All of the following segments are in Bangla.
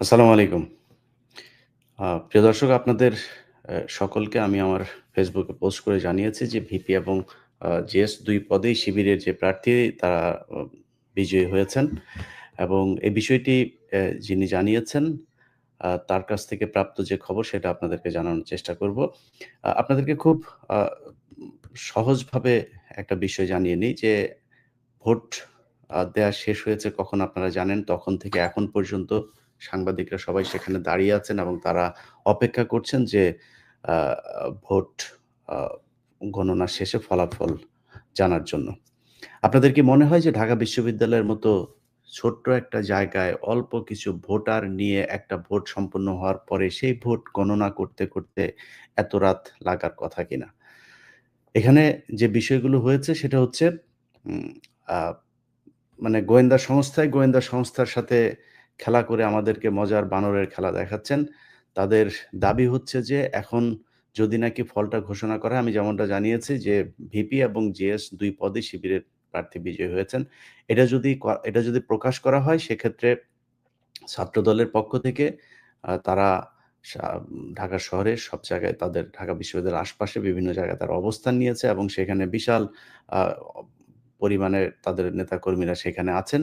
আসসালামু আলাইকুম। প্রিয় দর্শক আপনাদের সকলকে আমি আমার ফেসবুকে পোস্ট করে জানিয়েছি যে ভিপি এবং জিএস ২ পদেই শিবিরের যে প্রার্থী তারা বিজয়ী হয়েছেন এবং এই বিষয়টি যিনি জানিয়েছেন তার কাছ থেকে প্রাপ্ত যে খবর সেটা আপনাদেরকে জানানোর চেষ্টা করব। আপনাদেরকে খুব আ সহজভাবে একটা বিষয় জানিয়ে নিই যে ভোট দেয়া শেষ হয়েছে কখন আপনারা জানেন। তখন থেকে এখন পর্যন্ত সাংবাদিকরা সবাই সেখানে দাঁড়িয়ে আছেন এবং তারা অপেক্ষা করছেন যে আ ভোট আ গণনা শেষে ফলাফল জানার জন্য। আপনাদের কি মনে হয় যে ঢাকা বিশ্ববিদ্যালয়ের মতো ছোট্ট একটা জায়গায় অল্প কিছু ভোটার নিয়ে একটা ভোট সম্পন্ন হওয়ার পরে সেই ভোট গণনা করতে, করতে এত রাত লাগার কথা কিনা? এখানে যে বিষয়গুলো হয়েছে সেটা হচ্ছে উম আ মানে গোয়েন্দা সংস্থার সাথে খেলা করে আমাদেরকে মজার বানরের খেলা দেখাচ্ছেন। তাদের দাবি হচ্ছে যে এখন যদি নাকি ফলটা ঘোষণা করা হয়, আমি যেমনটা জানিয়েছি যে ভিপি এবং জিএস ২ পদে শিবিরের প্রার্থী বিজয়ী হয়েছেন। এটা যদি প্রকাশ করা হয় সেক্ষেত্রে ছাত্রদলের পক্ষ থেকে তারা ঢাকা শহরের সব জায়গায় তাদের ঢাকা বিশ্ববিদ্যালয়ের আশপাশে বিভিন্ন জায়গায় তারা অবস্থান নিয়েছে এবং সেখানে বিশাল আ পরিমাণে তাদের নেতাকর্মীরা সেখানে আছেন।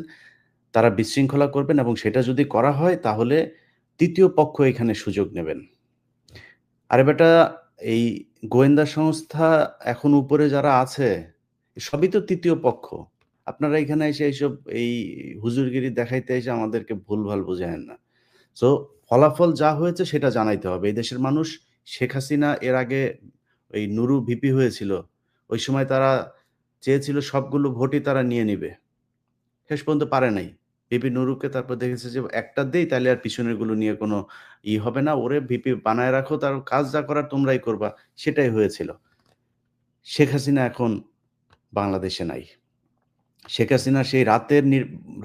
তারা বিশৃঙ্খলা করবেন এবং সেটা যদি করা হয় তাহলে ৩য় পক্ষ এখানে সুযোগ নেবেন। আরে বেটা এই গোয়েন্দা সংস্থা এখন উপরে যারা আছে, সবই তো ৩য় পক্ষ। আপনারা এখানে এসে এইসব এই হুজুরগিরি দেখাইতে এসে আমাদেরকে ভুলভাল বুঝায়েন না। সো ফলাফল যা হয়েছে সেটা জানাইতে হবে। এই দেশের মানুষ শেখ হাসিনা এর আগে ওই নুরু ভিপি হয়েছিল। ওই সময় তারা চেয়েছিল সবগুলো ভোটই তারা নিয়ে নিবে। শেষ পর্যন্ত পারে নাই। ভিপি নুরুকে তারপর দেখেছে যে একটা দেই তাইলে আর পিছনেরগুলো নিয়ে কোনো হবে না। ওরে ভিপি বানায় রাখো, তার কাজ যা করার তোমরাই করবা। সেটাই হয়েছিল। শেখ হাসিনা এখন বাংলাদেশে নাই। শেখ হাসিনা সেই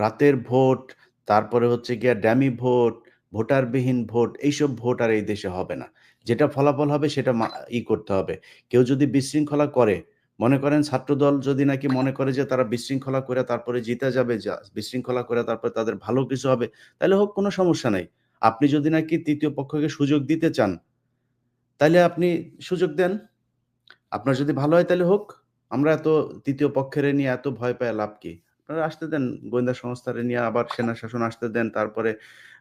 রাতের ভোট, তারপরে হচ্ছে গিয়া ডামি ভোট, ভোটারবিহীন ভোট, এইসব ভোট আর এই দেশে হবে না। যেটা ফলাফল হবে সেটা করতে হবে। কেউ যদি বিশৃঙ্খলা করে, মনে করেন ছাত্রদল যদি নাকি মনে করে যে তারা বিশৃঙ্খলা করে তারপরে জিতে যাবে, বিশৃঙ্খলা করে তারপরে তাদের ভালো কিছু হবে, তাইলে হোক কোনো সমস্যা নাই। আপনি যদি নাকি ৩য় পক্ষকে সুযোগ দিতে চান, তাইলে আপনি সুযোগ দেন। আপনার যদি ভালো হয় তাইলে হোক। আমরা এত ৩য় পক্ষেরে নিয়ে এত ভয় পাইয়া লাভ কি? আপনারা আসতে দেন, গোয়েন্দা সংস্থারে নিয়ে আবার সেনা শাসন আসতে দেন। তারপরে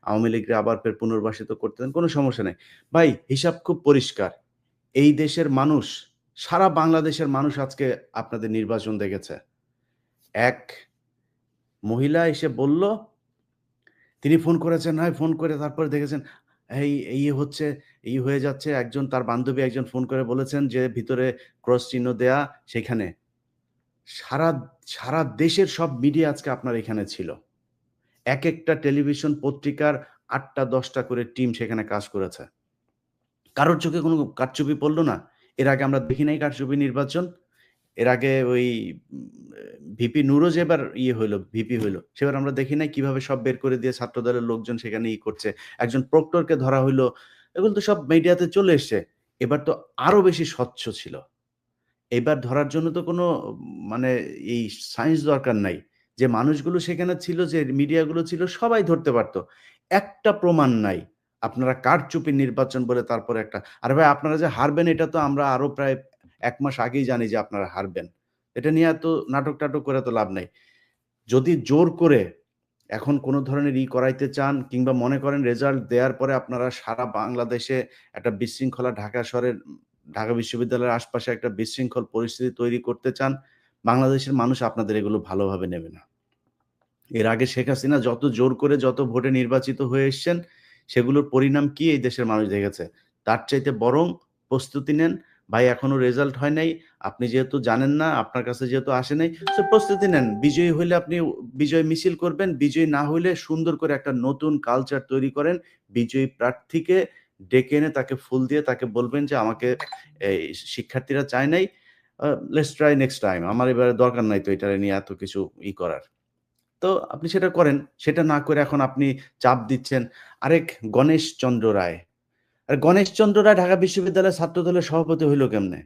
আওয়ামী লীগরে আবার ফের পুনর্বাসিত করতে দেন। কোন সমস্যা নাই। ভাই হিসাব খুব পরিষ্কার। এই দেশের মানুষ, সারা বাংলাদেশের মানুষ আজকে আপনাদের নির্বাচন দেখেছে। এক মহিলা এসে বলল, তিনি ফোন করেছেন, হয় ফোন করে তারপরে দেখেছেন এই এই হচ্ছে, এই হয়ে যাচ্ছে। একজন তার বান্ধবী একজন ফোন করে বলেছেন যে ভিতরে ক্রস চিহ্ন দেয়া সেখানে। সারা সারা দেশের সব মিডিয়া আজকে আপনার এখানে ছিল। একেকটা টেলিভিশন পত্রিকার ৮ টা ১০ টা করে টিম সেখানে কাজ করেছে। কারোর চোখে কোনো কারচুপি পড়ল না? এর আগে আমরা দেখি নাই কারচুপি নির্বাচন? এর আগে ওই উম ভিপি নুরও যে এবার হইল, ভিপি হইল, সেবার আমরা দেখি নাই কিভাবে সব বের করে দিয়ে ছাত্রদলের লোকজন সেখানে করছে। একজন প্রক্টরকে ধরা হইলো। এগুলো তো সব মিডিয়াতে চলে এসছে। এবার তো আরো বেশি স্বচ্ছ ছিল। এবার ধরার জন্য তো কোনো মানে এই সায়েন্স দরকার নাই। যে মানুষগুলো সেখানে ছিল, যে মিডিয়াগুলো ছিল সবাই ধরতে পারত। একটা প্রমাণ নাই। আপনারা কারচুপি নির্বাচন বলে তারপরে একটা আরে ভাই আপনারা যে হারবেন এটা তো আমরা আরো প্রায় ১ মাস আগেই জানি যে আপনারা হারবেন। এটা নিয়ে এত নাটক-টাটক করে তো লাভ নাই। যদি জোর করে এখন কোন ধরনের করাইতে চান কিংবা মনে করেন রেজাল্ট দেয়ার পরে আপনারা সারা বাংলাদেশে একটা বিশৃঙ্খলা ঢাকা শহরের ঢাকা বিশ্ববিদ্যালয়ের আশপাশে একটা বিশৃঙ্খল পরিস্থিতি তৈরি করতে চান, বাংলাদেশের মানুষ আপনাদের এগুলো ভালোভাবে নেবে না। এর আগে শেখ হাসিনা যত জোর করে যত ভোটে নির্বাচিত হয়ে এসছেন, সেগুলোর পরিণাম কি এই দেশের মানুষ দেখেছে। তার চাইতে বরং প্রস্তুতি নেন। ভাই এখনো রেজাল্ট হয় নাই। আপনি যেহেতু জানেন না, আপনার কাছে যেহেতু আসে নাই, সো প্রস্তুতি নেন। বিজয়ী হইলে আপনি বিজয় মিছিল করবেন। বিজয়ী না হইলে সুন্দর করে একটা নতুন কালচার তৈরি করেন। বিজয়ী প্রার্থীকে ডেকে এনে তাকে ফুল দিয়ে তাকে বলবেন যে, "আমাকে এই শিক্ষার্থীরা চায় নাই। Let's try next time. আমার এবারে দরকার নাই তো এটারে নিয়ে এত কিছু করার।" তো আপনি সেটা করেন। সেটা না করে এখন আপনি চাপ দিচ্ছেন। আরেক গণেশচন্দ্র রায়। আর গণেশচন্দ্র রায় ঢাকা বিশ্ববিদ্যালয়ের ছাত্রদলের সভাপতি হইল কেমনে?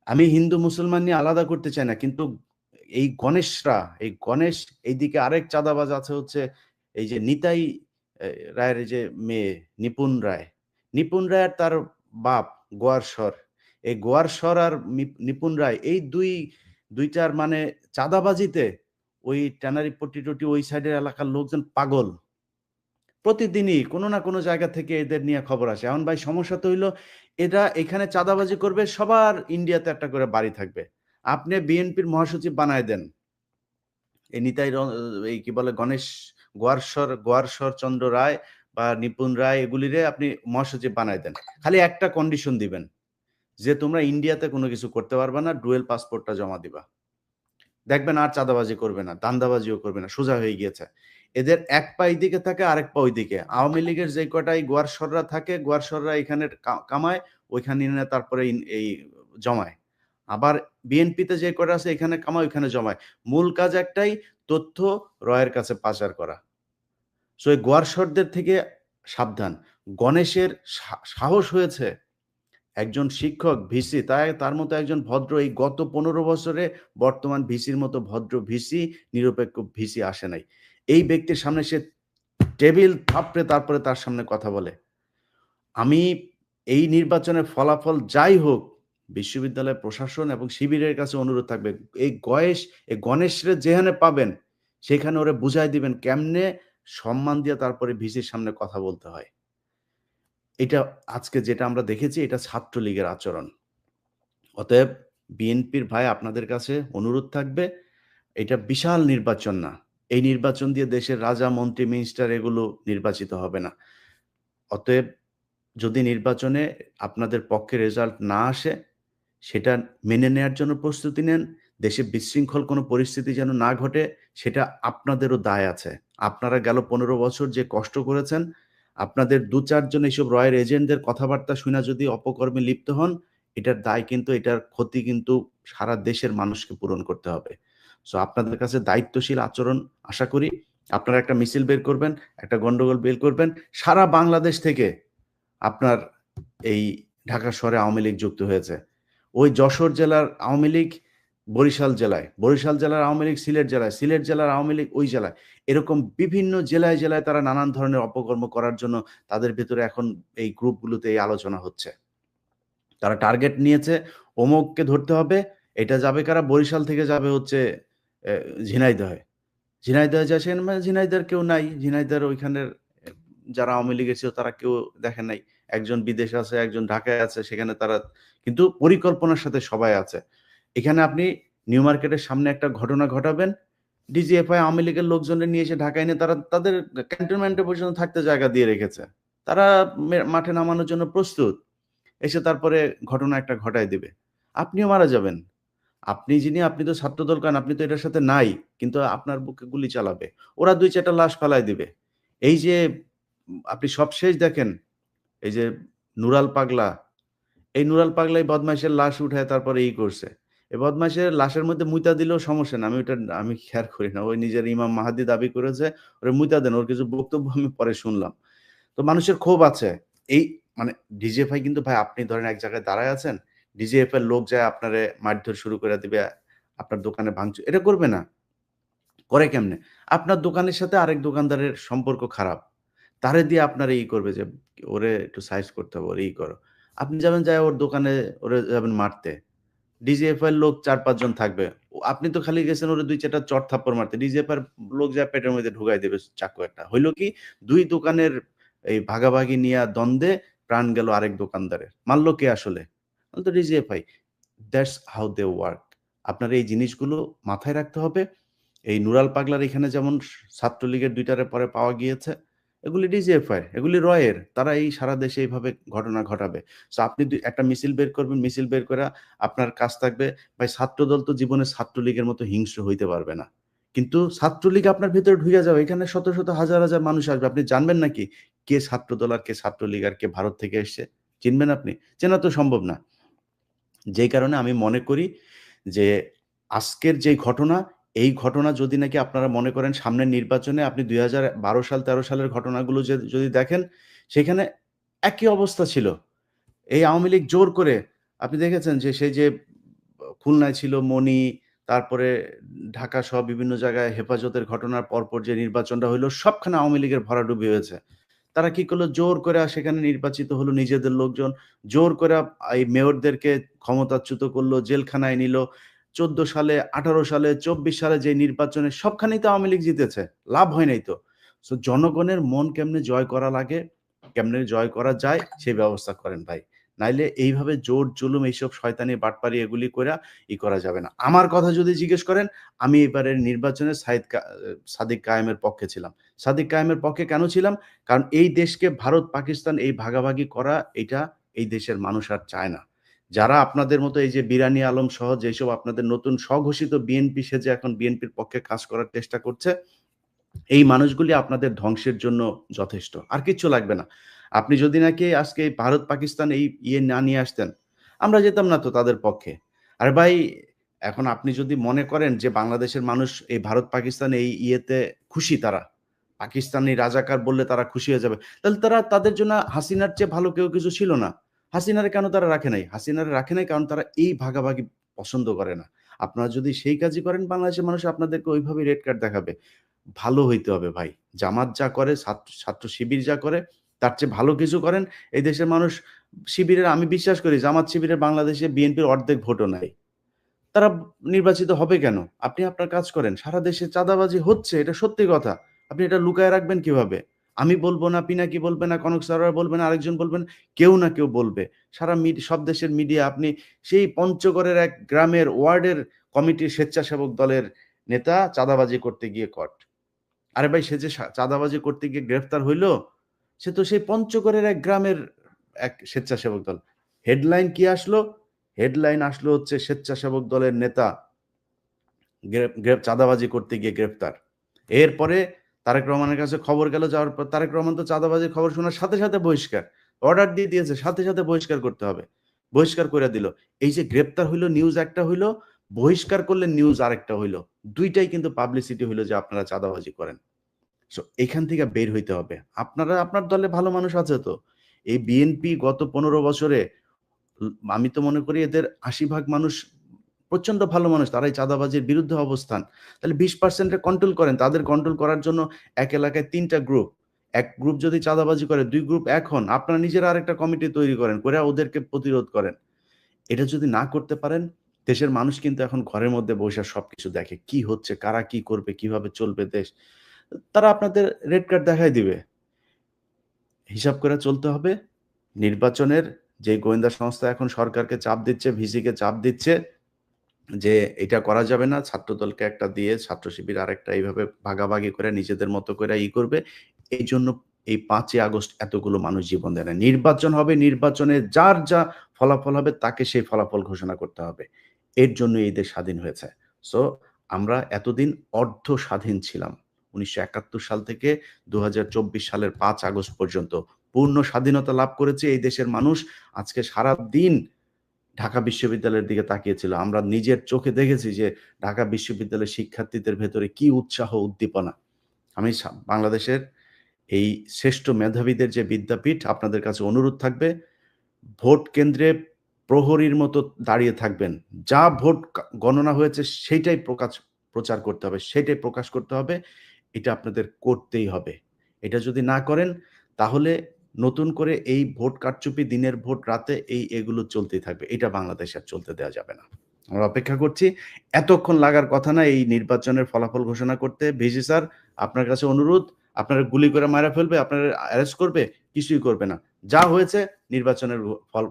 আমি হিন্দু মুসলমান নিয়ে আলাদা করতে চাই না। কিন্তু এই গণেশরা, এই গণেশ এইদিকে আরেক চাঁদাবাজ আছে হচ্ছে এই যে নিতাই এ রায়ের এই যে মেয়ে নিপুণ রায়, নিপুণ রায় আর তার বাপ গোয়ার শর। এই গোয়ার শর আর নিপুণ রায় এই ২ টার মানে চাঁদাবাজিতে ওই ট্যানারি পট্টি-টট্টি ওই সাইডের এলাকার লোকজন পাগল। প্রতিদিনই কোনো না কোনো জায়গা থেকে এদের নিয়ে খবর আসে। এখন ভাই সমস্যা তো হইলো এরা এখানে চাঁদাবাজি করবে, সবার ইন্ডিয়াতে একটা করে বাড়ি থাকবে। আপনি বিএনপির মহাসচিব বানায় দেন। এই নিতাই এই কি বলে গণেশ গোয়ারশ্বর চন্দ্র রায় বা নিপুণ রায় এগুলিরে আপনি মহাসচিব বানায় দেন। খালি একটা কন্ডিশন দিবেন যে তোমরা ইন্ডিয়াতে কোনো কিছু করতে পারবা না, ডুয়েল পাসপোর্টটা জমা দিবা। দেখবেন আর চাঁদাবাজি করবে না, ধান্দাবাজিও করবে না, সোজা হয়ে গিয়েছে। এদের এক পা এইদিকে থাকে, আরেক পা ওইদিকে। আওয়ামী লীগের যে কটাই গোয়ারশ্বররা থাকে, গোয়ারশ্বররা এখানের কামায়, ওইখানে এনে তারপরে এই জমায়। আবার বিএনপিতে যে কটা আছে এখানে কামায়, ওইখানে জমায়। মূল কাজ একটাই, তথ্য রয়ের কাছে পাচার করা। সো এই গোয়ারশ্বরদের থেকে সাবধান। গণেশের সাহস হয়েছে একজন শিক্ষক, ভিসি, তার মতো একজন ভদ্র এই গত ১৫ বছরে বর্তমান ভিসির মতো ভদ্র ভিসি, নিরপেক্ষ ভিসি আসে নাই। এই ব্যক্তির সামনে সে টেবিল থাপড়ে তারপরে তার সামনে কথা বলে। আমি এই নির্বাচনের ফলাফল যাই হোক, বিশ্ববিদ্যালয় প্রশাসন এবং শিবিরের কাছে অনুরোধ থাকবে, এই গণেশরে যেখানে পাবেন, সেখানে ওরে বুঝায় দিবেন কেমনে সম্মান দিয়ে তারপরে ভিসির সামনে কথা বলতে হয়। এটা আজকে যেটা আমরা দেখেছি এটা ছাত্রলীগের আচরণ। অতএব বিএনপির ভাই আপনাদের কাছে অনুরোধ থাকবে, এটা বিশাল নির্বাচন না। এই নির্বাচন দিয়ে দেশের রাজা, মন্ত্রী, মিনিস্টার এগুলো নির্বাচিত হবে না। অতএব যদি নির্বাচনে আপনাদের পক্ষে রেজাল্ট না আসে, সেটা মেনে নেয়ার জন্য প্রস্তুতি নেন। দেশে বিশৃঙ্খল কোনো পরিস্থিতি যেন না ঘটে, সেটা আপনাদেরও দায় আছে। আপনারা গেল ১৫ বছর যে কষ্ট করেছেন, আপনাদের ২-৪ জন এইসব রয়ের এজেন্টদের কথাবার্তা শুইনা যদি অপকর্মে লিপ্ত হন, এটার দায় কিন্তু এটার ক্ষতি কিন্তু সারা দেশের মানুষকে পূরণ করতে হবে। সো আপনাদের কাছে দায়িত্বশীল আচরণ আশা করি। আপনারা একটা মিছিল বের করবেন, একটা গন্ডগোল বের করবেন। সারা বাংলাদেশ থেকে আপনার এই ঢাকা শহরে আওয়ামী লীগ যুক্ত হয়েছে। ওই যশোর জেলার আওয়ামী লীগ বরিশাল জেলায়, বরিশাল জেলার আওয়ামী লীগ সিলেট জেলায়, সিলেট জেলার আওয়ামী লীগ ওই জেলায়। এরকম বিভিন্ন জেলায়, জেলায় তারা নানান ধরনের অপকর্ম করার জন্য তাদের ভেতরে এখন এই গ্রুপগুলোতে এই আলোচনা হচ্ছে। তারা টার্গেট নিয়েছে অমুককে ধরতে হবে। এটা যাবে কারা? বরিশাল থেকে যাবে হচ্ছে এ ঝিনাইদহে। ঝিনাইদহে যায় সেখানে মানে ঝিনাইদহের কেউ নাই। ঝিনাইদহের ওইখানের যারা আওয়ামী লীগের ছিল তারা কেউ দেখে নাই। একজন বিদেশে আছে, একজন ঢাকায় আছে। সেখানে তারা কিন্তু পরিকল্পনার সাথে সবাই আছে। এখানে আপনি নিউ মার্কেটের সামনে একটা ঘটনা ঘটাবেন। ডিজিএফআই আওয়ামী লীগের লোকজনের নিয়ে এসে ঢাকায় এনে তারা তাদের ক্যান্টনমেন্টে পর্যন্ত থাকতে জায়গা দিয়ে রেখেছে। তারা মাঠে নামানোর জন্য প্রস্তুত। এসে তারপরে ঘটনা একটা ঘটায় দিবে। আপনিও মারা যাবেন। আপনি তো ছাত্রদল করেন, আপনি তো এটার সাথে নাই। কিন্তু আপনার বুকে গুলি চালাবে। ওরা ২-৪ টা লাশ ফালায় দিবে। এই যে আপনি সবশেষ দেখেন, এই যে নুরাল পাগলা, এই নুরাল পাগলা এই বদমাইশের লাশ উঠায় তারপরে করছে। এই বদমাইশের লাশের মধ্যে মুইতা দিলেও সমস্যা না। আমি খেয়াল করি না। ওই নিজের ইমাম মাহাদি দাবি করেছে, ওরে মুইতা দেন। ওর কিছু বক্তব্য আমি পরে শুনলাম। তো মানুষের ক্ষোভ আছে। এই মানে ডিজিএফআই কিন্তু ভাই আপনি ধরেন এক জায়গায় দাঁড়ায় আছেন, ডিজিএফআই এর লোক যায় আপনারে মারধর শুরু করে দিবে, আপনার দোকানে ভাঙচুর এটা করবে না। করে কেমনে? আপনার দোকানের সাথে আরেক দোকানদারের সম্পর্ক খারাপ। তারে দিয়ে আপনারে করবে যে, "ওরে একটু সাইজ করতে হবে, ওরে করো।" আপনি যাবেন যায়া ওর দোকানে ওরে যাবেন মারতে। ডিজিএফআই এর লোক ৪-৫ জন থাকবে। আপনি তো খালি গেছেন ওরে ২-৪ টা চড় থাপ্পড় মারতে। ডিজিএফআই এর লোক যায়া পেটের মধ্যে ঢুকাই দিবে চাকু একটা। হইল কি? ২ দোকানের এই ভাগাভাগি নিয়া দ্বন্দ্বে প্রাণ গেল আরেক দোকানদারের। মারল কে আসলে? তো DGFI. That's how they work. আপনার এই জিনিসগুলো মাথায় রাখতে হবে। এই নুরাল পাগলার এখানে যেমন ছাত্রলীগের ২ টারে পরে পাওয়া গিয়েছে, এগুলি ডিজিএফআই, এগুলি রয়ের। তারা এই সারা দেশে এইভাবে ঘটনা ঘটাবে। সো আপনি একটা মিছিল বের করবেন, মিছিল বের কইরা আপনার কাজ থাকবে, ভাই ছাত্রদল তো জীবনে ছাত্রলীগের মতো হিংস্র হইতে পারবে না। কিন্তু ছাত্রলীগ আপনার ভেতরে ঢুইকা যাবে। এখানে শত, শত হাজার, হাজার মানুষ আসবে। আপনি জানবেন নাকি কে ছাত্রদল আর কে ছাত্রলীগ আর কে ভারত থেকে এসছে? চিনবেন আপনি? চেনা তো সম্ভব না। যেই কারণে আমি মনে করি যে আজকের যেই ঘটনা, এই ঘটনা যদি নাকি আপনারা মনে করেন সামনের নির্বাচনে আপনি ২০১২ সাল ১৩ সালের ঘটনাগুলো যদি দেখেন, সেখানে একই অবস্থা ছিল। এই আওয়ামী লীগ জোর করে আপনি দেখেছেন যে সেই যে খুলনায় ছিল মনি, তারপরে ঢাকাসহ বিভিন্ন জায়গায় হেফাজতের ঘটনার পরপর যে নির্বাচনটা হইল, সবখানে আওয়ামী লীগের ভরাডুবি হয়েছে। তারা কি করলো? জোর করে সেখানে নির্বাচিত হলো নিজেদের লোকজন। জোর করে এই মেয়রদেরকে ক্ষমতাচ্যুত করলো, জেলখানায় নিল। ১৪ সালে, ১৮ সালে, ২৪ সালে যে নির্বাচনে সবখানেই তো আওয়ামী লীগ জিতেছে। লাভ হয় নাই তো। সো জনগণের মন কেমনে জয় করা লাগে, কেমনে জয় করা যায় সেই ব্যবস্থা করেন ভাই। নাইলে এইভাবে জোর জুলুম এইসব শয়তানি বাটপারি এগুলি কইরা করা যাবে না। আমার কথা যদি জিজ্ঞেস করেন, আমি এবারের নির্বাচনে সাদিক কায়েমের পক্ষে ছিলাম। সাদিক কায়েমের পক্ষে কেন ছিলাম? কারণ এই দেশকে ভারত, পাকিস্তান এই ভাগাভাগি করা এটা এই দেশের মানুষ আর চায় না। যারা আপনাদের মতো এই যে বিরানী আলম সহ যেসব আপনাদের নতুন স্বঘোষিত বিএনপি সেজে এখন বিএনপির পক্ষে কাজ করার চেষ্টা করছে, এই মানুষগুলি আপনাদের ধ্বংসের জন্য যথেষ্ট। আর কিচ্ছু লাগবে না। আপনি যদি নাকি আজকে ভারত, পাকিস্তান এই না নিয়ে আসতেন, আমরা যেতাম না তো তাদের পক্ষে। আরে ভাই, এখন আপনি যদি মনে করেন যে বাংলাদেশের মানুষ এই ভারত, পাকিস্তান এই ইয়েতে খুশি তারা, পাকিস্তানি রাজাকার বললে তারা খুশি হয়ে যাবে। তাহলে তারা তাদের জন্য হাসিনার চেয়ে ভালো কেউ কিছু ছিল না। হাসিনারে কেন তারা রাখে নাই? হাসিনারে রাখে নাই কারণ তারা এই ভাগাভাগি পছন্দ করে না। আপনারা যদি সেই কাজই করেন বাংলাদেশের মানুষ আপনাদেরকে ওইভাবেই রেড কার্ড দেখাবে। ভালো হইতে হবে ভাই। জামাত যা করে, ছাত্র শিবির যা করে, তার চেয়ে ভালো কিছু করেন। এই দেশের মানুষ শিবিরের আমি বিশ্বাস করি জামাত শিবিরের বাংলাদেশে বিএনপির অর্ধেক ভোটও নাই। তারা নির্বাচিত হবে কেন? আপনি আপনার কাজ করেন। সারা দেশে চাঁদাবাজি হচ্ছে, এটা সত্যি কথা। আপনি এটা লুকায়ে রাখবেন কিভাবে? আমি বলব না, পিনাকি বলবে না, কনক সারোয়ার বলবে না, আরেকজন বলবেন, কেউ না কেউ বলবে। সারা সব দেশের মিডিয়া আপনি সেই পঞ্চগড়ের এক গ্রামের ওয়ার্ডের কমিটির স্বেচ্ছাসেবক দলের নেতা চাঁদাবাজি করতে গিয়ে কট। আরে ভাই সে যে চাঁদাবাজি করতে গিয়ে গ্রেফতার হইল, সে তো সেই পঞ্চগড়ের এক গ্রামের এক স্বেচ্ছাসেবক দল। হেডলাইন কি আসলো? হেডলাইন আসলো হচ্ছে স্বেচ্ছাসেবক দলের নেতা চাঁদাবাজি করতে গিয়ে গ্রেফতার। এরপরে তারেক রহমানের কাছে খবর গেল, যাওয়ার পর তারেক রহমান তো চাঁদাবাজির খবর শোনার সাথে, সাথে বহিষ্কার। অর্ডার দিয়ে দিয়েছে, সাথে, সাথে বহিষ্কার করতে হবে। বহিষ্কার কইরা দিল। এই যে গ্রেপ্তার হইল, নিউজ একটা হইল, বহিষ্কার করলে নিউজ আরেকটা হইল। ২ টাই কিন্তু পাবলিসিটি হইল যে আপনারা চাঁদাবাজি করেন। সো এখান থেকে বের হইতে হবে। আপনার দলে ভালো মানুষ আছে তো। এই বিএনপি গত ১৫ বছরে আমি তো মনে করি এদের ৮০ ভাগ মানুষ প্রচন্ড ভালো মানুষ। তারাই চাঁদাবাজির বিরুদ্ধে অবস্থান। তাহলে ২০% এ কন্ট্রোল করেন। তাদের কন্ট্রোল করার জন্য এক এলাকায় ৩ টা গ্রুপ। এক গ্রুপ যদি চাঁদাবাজি করে ২ গ্রুপ এক হন। আপনারা নিজেরা আরেকটা কমিটি তৈরি করেন। করে ওদেরকে প্রতিরোধ করেন। এটা যদি না করতে পারেন, দেশের মানুষ কিন্তু এখন ঘরের মধ্যে বইসা সবকিছু দেখে। কি হচ্ছে, কারা কি করবে, কিভাবে চলবে দেশ। তারা আপনাদের রেড কার্ড দেখায় দিবে। হিসাব করে চলতে হবে। নির্বাচনের যে গোয়েন্দা সংস্থা এখন সরকারকে চাপ দিচ্ছে, ভিসিকে চাপ দিচ্ছে যে এটা করা যাবে না। ছাত্রদলকে একটা দিয়ে ছাত্র শিবির আরেকটা এইভাবে ভাগাভাগি করে নিজেদের মতো করে করবে। এইজন্য এই ৫ই আগস্ট এতগুলো মানুষ জীবন দেয় না। নির্বাচন হবে, নির্বাচনে যার যা ফলাফল হবে তাকে সেই ফলাফল ঘোষণা করতে হবে। এর জন্য এই দেশ স্বাধীন হয়েছে। সো আমরা এতদিন অর্ধ স্বাধীন ছিলাম। ১৯৭১ সাল থেকে ২০২৪ সালের ৫ আগস্ট পর্যন্ত পূর্ণ স্বাধীনতা লাভ করেছে এই দেশের মানুষ। আজকে সারাদিন ঢাকা বিশ্ববিদ্যালয়ের দিকে তাকিয়েছিল। আমরা নিজের চোখে দেখেছি যে ঢাকা বিশ্ববিদ্যালয়ের শিক্ষার্থীদের ভেতরে কি উৎসাহ উদ্দীপনা। আমি বাংলাদেশের এই শ্রেষ্ঠ মেধাবীদের যে বিদ্যাপীঠ আপনাদের কাছে অনুরোধ থাকবে, ভোট কেন্দ্রে প্রহরীর মতো দাঁড়িয়ে থাকবেন। যা ভোট গণনা হয়েছে সেইটাই প্রচার করতে হবে, সেইটাই প্রকাশ করতে হবে। এটা আপনাদের করতেই হবে। এটা যদি না করেন তাহলে নতুন করে এই ভোট কারচুপি, দিনের ভোট রাতে এগুলো চলতেই থাকবে। এটা বাংলাদেশে আর চলতে দেওয়া যাবে না। আমরা অপেক্ষা করছি। এতক্ষণ লাগার কথা না এই নির্বাচনের ফলাফল ঘোষণা করতে। ভিসি স্যার আপনার কাছে অনুরোধ, আপনারা গুলি করে মাইরা ফেলবে, আপনারা অ্যারেস্ট করবে, কিছুই করবে না। যা হয়েছে নির্বাচনের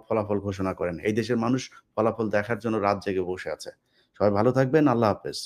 ফলাফল ঘোষণা করেন। এই দেশের মানুষ ফলাফল দেখার জন্য রাত জেগে বসে আছে। সবাই ভালো থাকবেন। আল্লাহ হাফেজ।